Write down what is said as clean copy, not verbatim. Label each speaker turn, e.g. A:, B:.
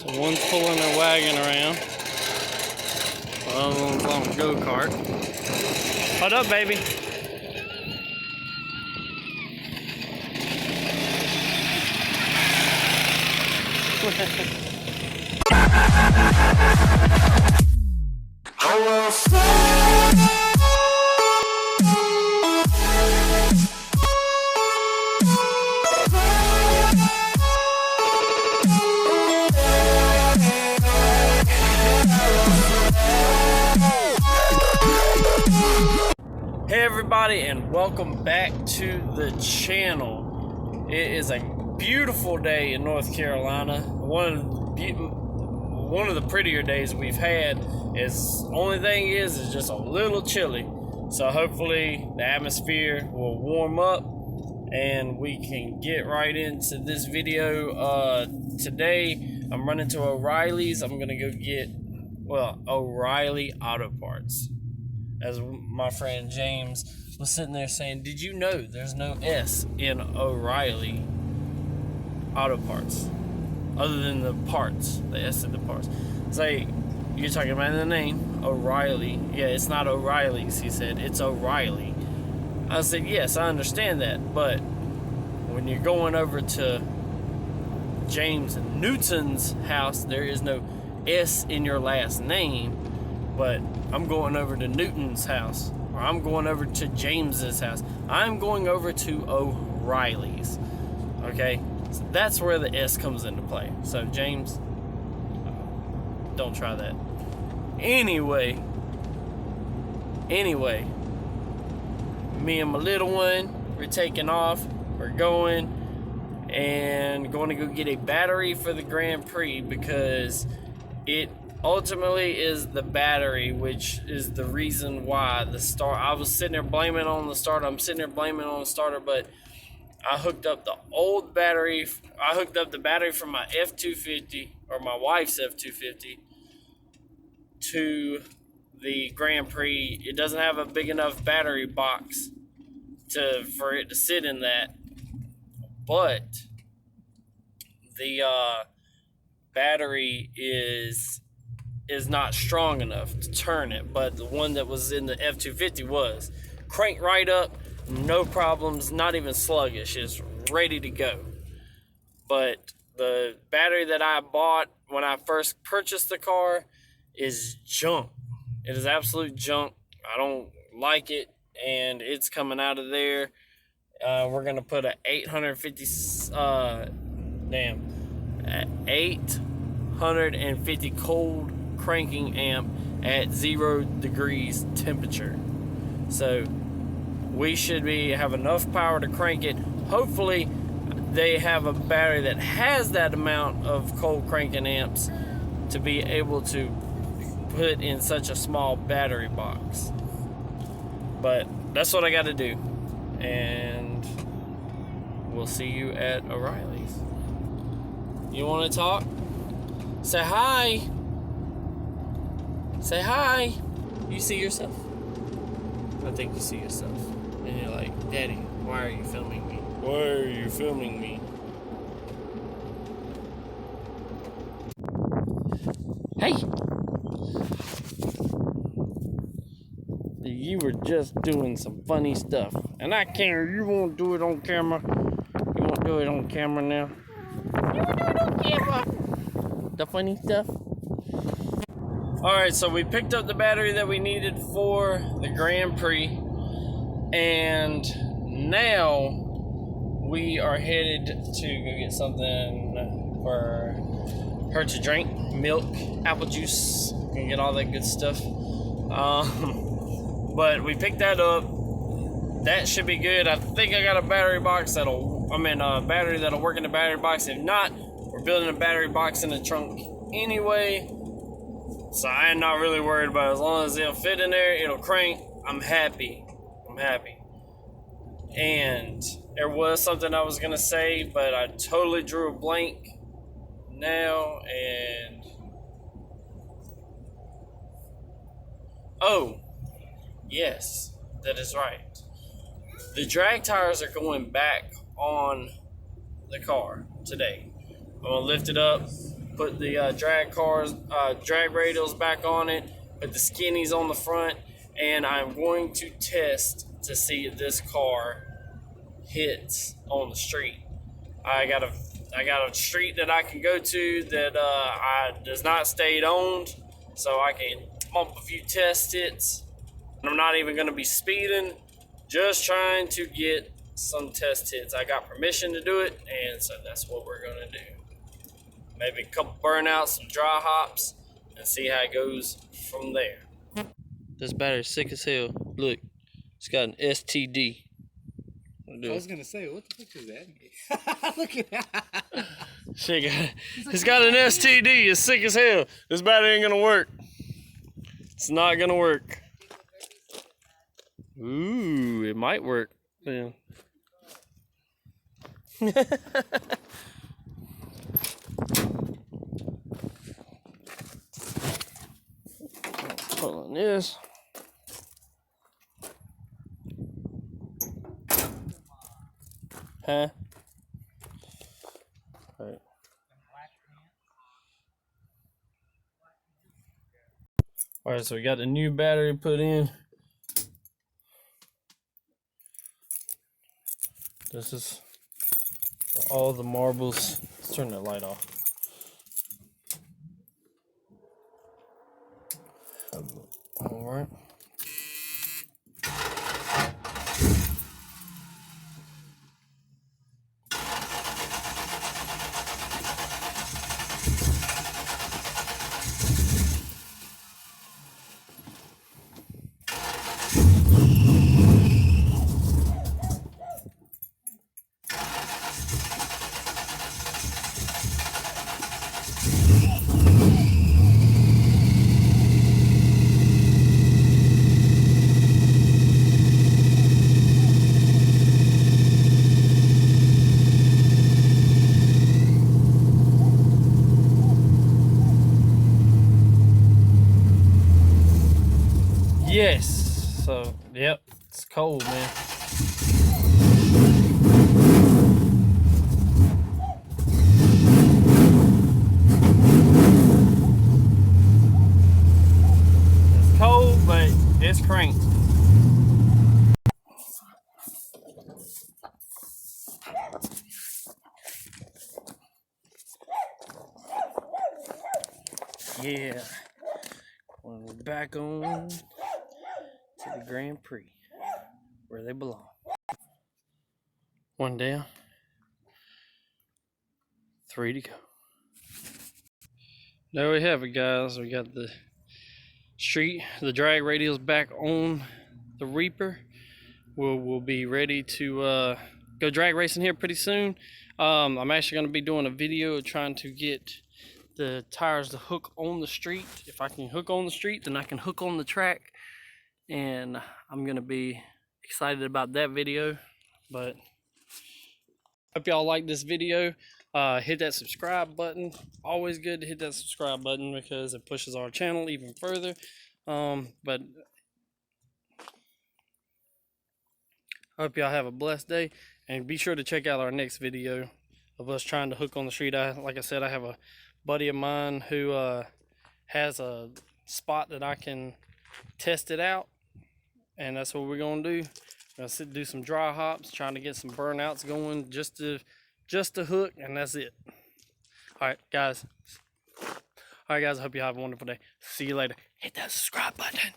A: So one's pulling their wagon around. One's on a go-kart. Hold up, baby. Hey everybody, and welcome back to the channel. It is a beautiful day in North Carolina. One of the prettier days we've had. Only thing is just a little chilly. So hopefully the atmosphere will warm up and we can get right into this video. Today I'm running to O'Reilly's. I'm gonna go get O'Reilly Auto Parts. As my friend James was sitting there saying, did you know there's no S in O'Reilly Auto Parts? Other than the parts, the S in the parts. It's like, you're talking about the name, O'Reilly. Yeah, it's not O'Reilly's, he said, it's O'Reilly. I said, yes, I understand that, but when you're going over to James Newton's house, there is no S in your last name. But I'm going over to Newton's house, or I'm going over to James's house. I'm going over to O'Reilly's. Okay, so that's where the S comes into play. So James, don't try that. Anyway, me and my little one, we're taking off. We're going to go get a battery for the Grand Prix because it ultimately is the battery, which is the reason why the start. I was sitting there blaming on the starter. I'm sitting there blaming on the starter, but I hooked up the old battery. I hooked up the battery from my F250 or my wife's F250 to the Grand Prix. It doesn't have a big enough battery box for it to sit in that, but the battery is not strong enough to turn it, but the one that was in the F250 was. Crank right up, no problems, not even sluggish, it's ready to go. But the battery that I bought when I first purchased the car is junk. It is absolute junk. I don't like it, and it's coming out of there. We're gonna put a 850 cold cranking amp at 0 degrees temperature. So we should have enough power to crank it. Hopefully they have a battery that has that amount of cold cranking amps to be able to put in such a small battery box. But that's what I got to do, and we'll see you at O'Reilly's. You want to talk? Say hi. Say hi. You see yourself? I think you see yourself. And you're like, Daddy, why are you filming me? Why are you filming me? Hey! You were just doing some funny stuff. And I can't. You won't do it on camera. You won't do it on camera now. You won't do it on camera. The funny stuff. Alright, so we picked up the battery that we needed for the Grand Prix, and now we are headed to go get something for her to drink. Milk, apple juice, and get all that good stuff. But we picked that up. That should be good. I think I got a battery box battery that'll work in the battery box. If not, we're building a battery box in the trunk anyway. So I am not really worried about it. As long as it'll fit in there, it'll crank, I'm happy. And there was something I was gonna say, but I totally drew a blank now. And oh, yes, that is right. The drag tires are going back on the car today. I'm gonna lift it up, put the drag radials back on it, put the skinnies on the front, and I'm going to test to see if this car hits on the street. I got a street that I can go to that does not state owned, so I can bump a few test hits. And I'm not even going to be speeding, just trying to get some test hits. I got permission to do it, and so that's what we're going to do. Maybe a couple burnouts, some dry hops, and see how it goes from there. This battery's sick as hell. Look, it's got an STD.
B: I was gonna say, what the fuck does that mean? Look at that.
A: It's got an STD. It's sick as hell. This battery ain't gonna work. It's not gonna work. Ooh, it might work. Yeah. Hold on this. Huh? Alright. Alright, so we got the new battery put in. This is for all the marbles. Let's turn that light off. Alright. Yes, so yep, it's cold, man. It's cold, but it's cranked. Yeah, we're back on to the Grand Prix, where they belong. One down, 3 to go. There we have it, guys. We got the drag radials back on the Reaper. We'll be ready to go drag racing here pretty soon. I'm actually going to be doing a video trying to get the tires to hook on the street. If I can hook on the street, then I can hook on the track, and I'm going to be excited about that video. But hope y'all like this video. Hit that subscribe button. Always good to hit that subscribe button because it pushes our channel even further. But I hope y'all have a blessed day, and be sure to check out our next video of us trying to hook on the street. Like I said, I have a buddy of mine who has a spot that I can test it out, and that's what we're gonna do. We're gonna do some dry hops, trying to get some burnouts going just to hook, and that's it. All right, guys. I hope you have a wonderful day. See you later. Hit that subscribe button.